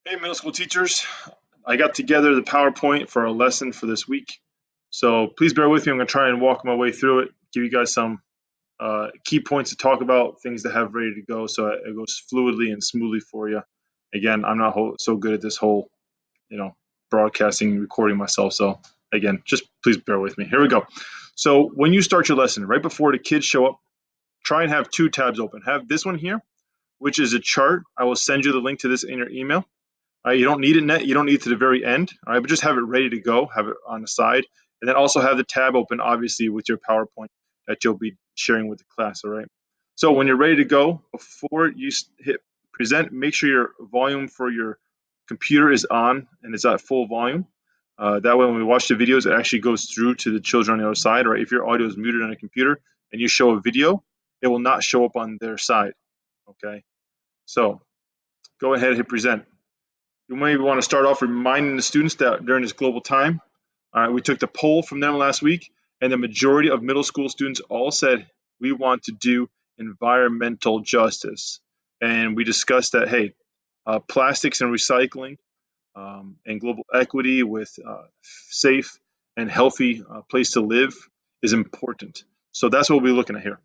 Hey, middle school teachers. I got together the PowerPoint for a lesson for this week. So please bear with me. I'm going to try and walk my way through it, give you guys some key points to talk about, things to have ready to go so it goes fluidly and smoothly for you. Again, I'm not so good at this whole, broadcasting and recording myself. So again, just please bear with me. Here we go. So when you start your lesson, right before the kids show up, try and have two tabs open. Have this one here, which is a chart. I will send you the link to this in your email. You don't need it. You don't need it to the very end. All right, but just have it ready to go. Have it on the side, and then also have the tab open, obviously, with your PowerPoint that you'll be sharing with the class. All right. So when you're ready to go, before you hit present, make sure your volume for your computer is on and it's at full volume. That way, when we watch the videos, it actually goes through to the children on the other side. Right. If your audio is muted on a computer and you show a video, it will not show up on their side. Okay. So go ahead and hit present. You maybe want to start off reminding the students that during this global time, we took the poll from them last week, and the majority of middle school students all said we want to do environmental justice. And we discussed that, hey, plastics and recycling and global equity with safe and healthy place to live is important. So that's what we'll be looking at here.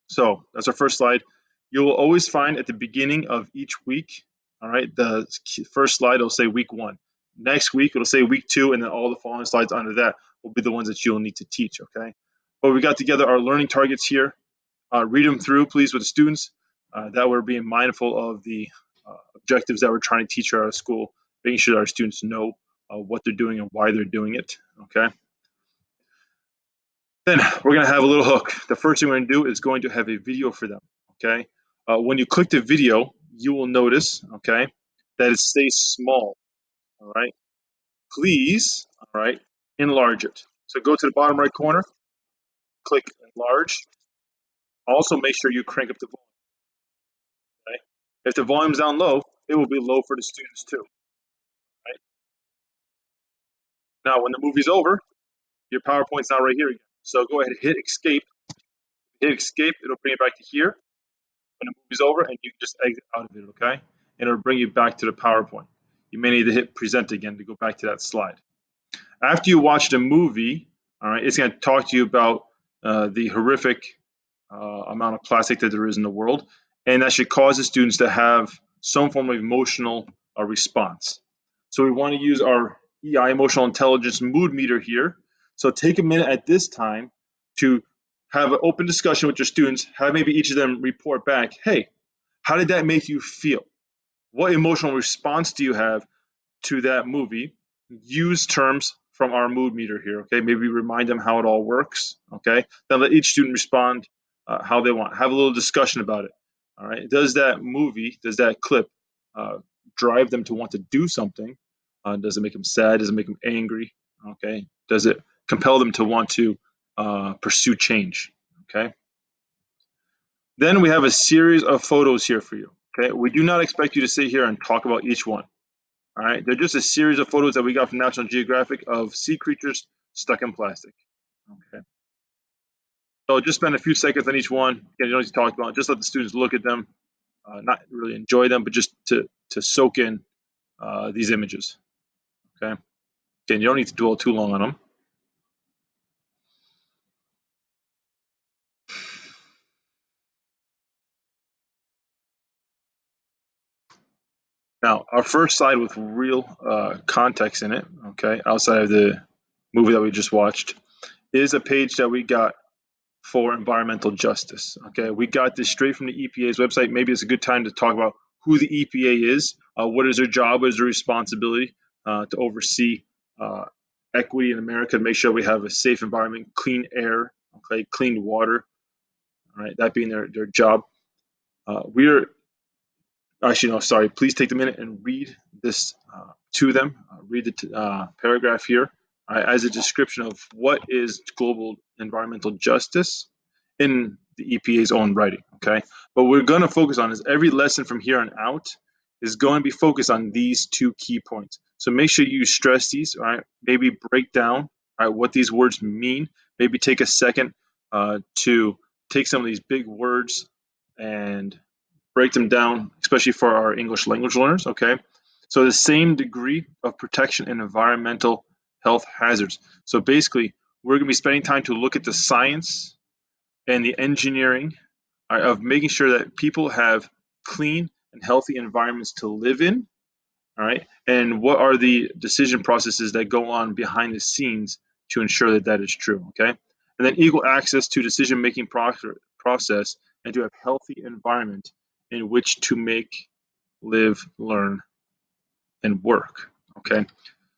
So that's our first slide. You will always find at the beginning of each week, all right, the first slide will say week one. Next week, it'll say week two, and then all the following slides under that will be the ones that you'll need to teach, okay? But we got together our learning targets here. Read them through, please, with the students. That we're being mindful of the objectives that we're trying to teach at our school, making sure that our students know what they're doing and why they're doing it, okay? Then we're going to have a little hook. The first thing we're going to do is going to have a video for them, okay? When you click the video, you will notice, okay, that it stays small, all right? Please, all right, enlarge it. So go to the bottom right corner, click enlarge. Also make sure you crank up the volume, okay? If the volume's down low, it will be low for the students too, right? Now, when the movie's over, your PowerPoint's not right here again. So go ahead and hit escape. Hit escape, it'll bring it back to here. When the movie's over, and you can just exit out of it, okay? And it'll bring you back to the PowerPoint. You may need to hit present again to go back to that slide. After you watch the movie, all right, it's going to talk to you about the horrific amount of plastic that there is in the world, and that should cause the students to have some form of emotional response. So we want to use our EI, emotional intelligence mood meter here. So take a minute at this time to have an open discussion with your students. Have maybe each of them report back, hey, how did that make you feel? What emotional response do you have to that movie? Use terms from our mood meter here, okay? Maybe remind them how it all works, okay? Then let each student respond how they want. Have a little discussion about it, all right? Does that movie, does that clip drive them to want to do something? Does it make them sad? Does it make them angry? Okay? Does it compel them to want to pursue change? Okay? Then we have a series of photos here for you. Okay? We do not expect you to sit here and talk about each one. All right, they're just a series of photos that we got from National Geographic of sea creatures stuck in plastic. Okay, so just spend a few seconds on each one. Again, you don't need to talk about it. Just let the students look at them, not really enjoy them, but just to soak in these images. Okay, again, you don't need to dwell too long on them. Now, our first slide with real context in it, okay, outside of the movie that we just watched, is a page that we got for environmental justice. Okay, we got this straight from the EPA's website. Maybe it's a good time to talk about who the EPA is, what is their job, what is their responsibility to oversee equity in America, to make sure we have a safe environment, clean air, okay, clean water, all right, that being their job. We're actually, no, sorry, please take a minute and read this to them. Read the paragraph here as a description of what is global environmental justice in the EPA's own writing, okay? But we're going to focus on is every lesson from here on out is going to be focused on these two key points. So make sure you stress these, all right? Maybe break down, all right, what these words mean. Maybe take a second to take some of these big words and break them down, especially for our English language learners, okay? So the same degree of protection in environmental health hazards. So basically, we're going to be spending time to look at the science and the engineering of making sure that people have clean and healthy environments to live in. All right. And what are the decision processes that go on behind the scenes to ensure that that is true? Okay. And then equal access to decision making process and to have healthy environment in which to make, live, learn, and work. Okay.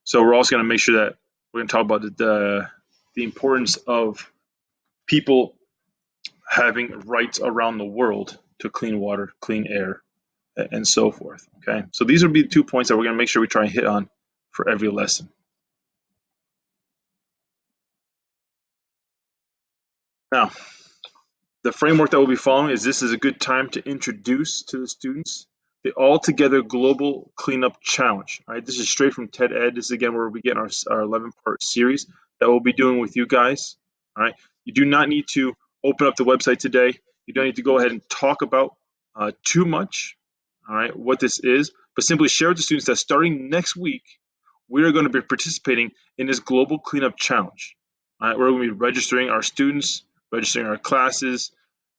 So we're also going to make sure that we're going to talk about the importance of people having rights around the world to clean water, clean air, and so forth. Okay. So these would be the 2 points that we're going to make sure we try and hit on for every lesson. Now, the framework that we'll be following is this is a good time to introduce to the students the Altogether Global Cleanup Challenge. All right, this is straight from TED Ed. This is again where we begin our 11-part series that we'll be doing with you guys. All right, you do not need to open up the website today. You don't need to go ahead and talk about too much. All right, what this is, but simply share with the students that starting next week, we are going to be participating in this Global Cleanup Challenge. All right, we're going to be registering our students, registering our classes,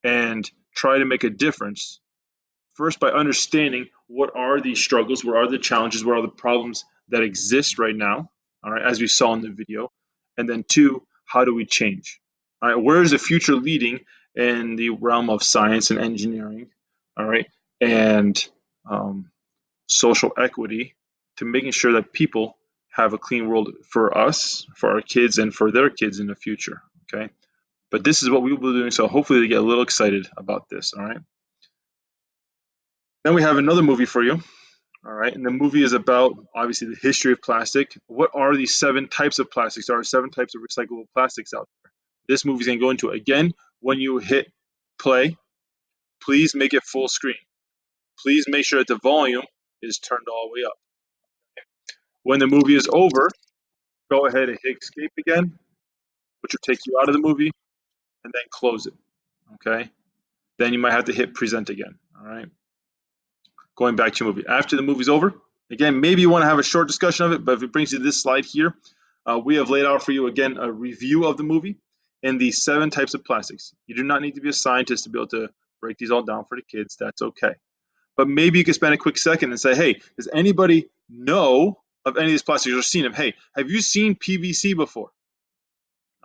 and try to make a difference. First, by understanding what are the struggles, what are the challenges, what are the problems that exist right now, all right, as we saw in the video. And then two, how do we change? All right, where is the future leading in the realm of science and engineering, all right, and social equity to making sure that people have a clean world for us, for our kids, and for their kids in the future, okay? But this is what we will be doing, so hopefully they get a little excited about this, all right? Then we have another movie for you, all right? And the movie is about, obviously, the history of plastic. What are these 7 types of plastics? There are 7 types of recyclable plastics out there. This movie is going to go into it. Again, when you hit play, please make it full screen. Please make sure that the volume is turned all the way up. When the movie is over, go ahead and hit escape again, which will take you out of the movie, and then close it, okay? Then you might have to hit present again, all right? Going back to your movie. After the movie's over, again, maybe you want to have a short discussion of it, but if it brings you to this slide here, we have laid out for you, again, a review of the movie and the 7 types of plastics. You do not need to be a scientist to be able to break these all down for the kids. That's okay. But maybe you could spend a quick second and say, hey, does anybody know of any of these plastics or seen them? Hey, have you seen PVC before?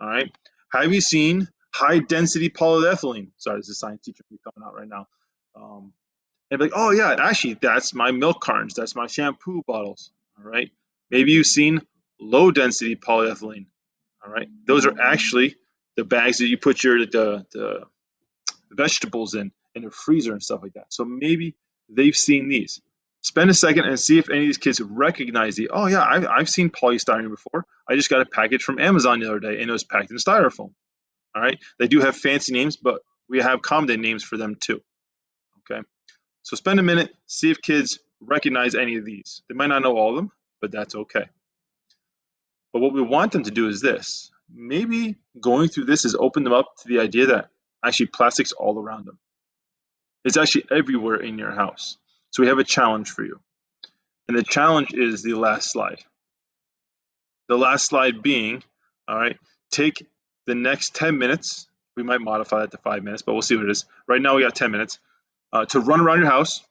All right. Have you seen high density polyethylene? Sorry, this is a science teacher coming out right now. And be like, oh yeah, actually, that's my milk cartons, that's my shampoo bottles. All right. Maybe you've seen low density polyethylene. All right. Those are actually the bags that you put the vegetables in a freezer and stuff like that. So maybe they've seen these. Spend a second and see if any of these kids recognize the, oh yeah, I've seen polystyrene before. I just got a package from Amazon the other day and it was packed in styrofoam. All right. They do have fancy names, but we have common names for them too. Okay. So spend a minute, see if kids recognize any of these. They might not know all of them, but that's okay. But what we want them to do is this. Maybe going through this has opened them up to the idea that actually plastic's all around them. It's actually everywhere in your house. So we have a challenge for you. And the challenge is the last slide. The last slide being, all right, take the next 10 minutes. We might modify that to 5 minutes, but we'll see what it is. Right now we got 10 minutes to run around your house,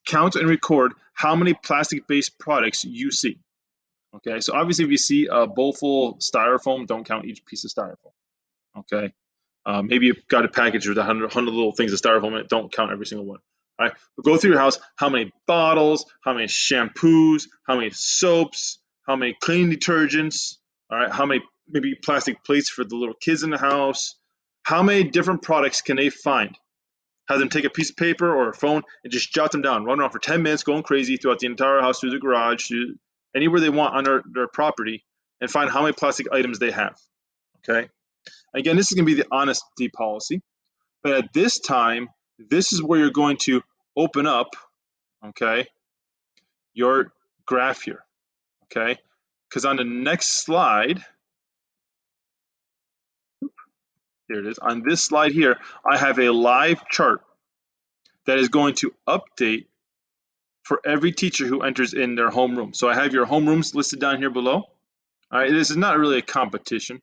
count and record how many plastic-based products you see. Okay, so obviously if you see a bowl full of styrofoam, don't count each piece of styrofoam. Okay, maybe you've got a package with 100 little things of styrofoam in it, don't count every single one. All right, but go through your house, how many bottles, how many shampoos, how many soaps, how many cleaning detergents, all right, how many maybe plastic plates for the little kids in the house, how many different products can they find? Have them take a piece of paper or a phone and just jot them down, run around for 10 minutes, going crazy throughout the entire house, through the garage, through anywhere they want on their property, and find how many plastic items they have. Okay. Again, this is going to be the honesty policy. But at this time, this is where you're going to open up, okay, your graph here. Okay. Because on the next slide, here it is. On this slide here, I have a live chart that is going to update for every teacher who enters in their homeroom. So I have your homerooms listed down here below. All right, this is not really a competition,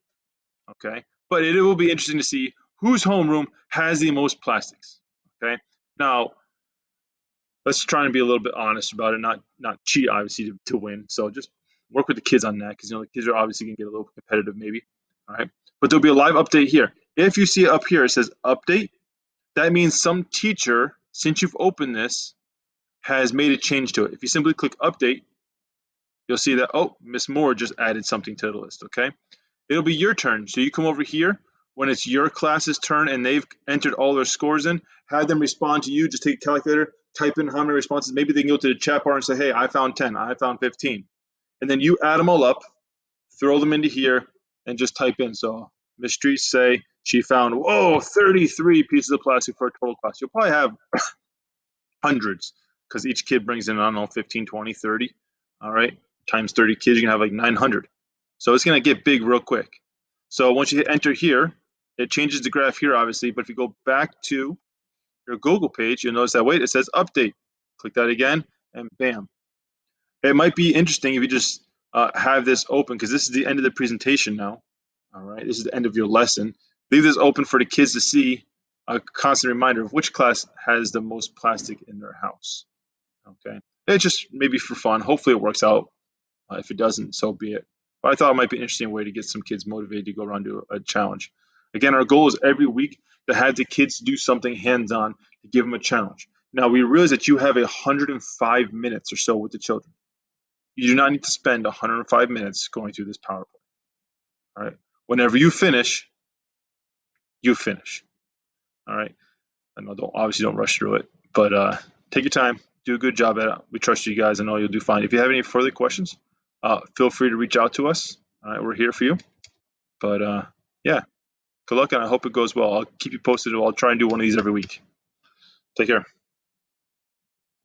okay? But it will be interesting to see whose homeroom has the most plastics, okay? Now, let's try and be a little bit honest about it, not cheat, obviously, to win. So just work with the kids on that because the kids are obviously going to get a little competitive, maybe. All right, but there'll be a live update here. If you see up here, it says update. That means some teacher, since you've opened this, has made a change to it. If you simply click update, you'll see that, oh, Miss Moore just added something to the list, okay? It'll be your turn. So you come over here when it's your class's turn and they've entered all their scores in, have them respond to you. Just take a calculator, type in how many responses. Maybe they can go to the chat bar and say, hey, I found 10, I found 15. And then you add them all up, throw them into here, and just type in. So Miss Streets say she found, whoa, 33 pieces of plastic for a total class. You'll probably have hundreds because each kid brings in, I don't know, 15, 20, 30. All right, times 30 kids, you can have like 900. So it's going to get big real quick. So once you hit enter here, it changes the graph here, obviously. But if you go back to your Google page, you'll notice that, wait, it says update. Click that again, and bam. It might be interesting if you just have this open, because this is the end of the presentation now. All right, this is the end of your lesson. Leave this open for the kids to see, a constant reminder of which class has the most plastic in their house. Okay, it's just maybe for fun. Hopefully it works out. If it doesn't, so be it. But I thought it might be an interesting way to get some kids motivated to go around to a challenge. Again, our goal is every week to have the kids do something hands-on to give them a challenge. Now, we realize that you have 105 minutes or so with the children. You do not need to spend 105 minutes going through this PowerPoint. All right. Whenever you finish, you finish. All right. I know, obviously don't rush through it, but take your time. Do a good job at it. We trust you guys. I know you'll do fine. If you have any further questions, feel free to reach out to us. All right, we're here for you. But yeah, good luck, and I hope it goes well. I'll keep you posted. I'll try and do one of these every week. Take care.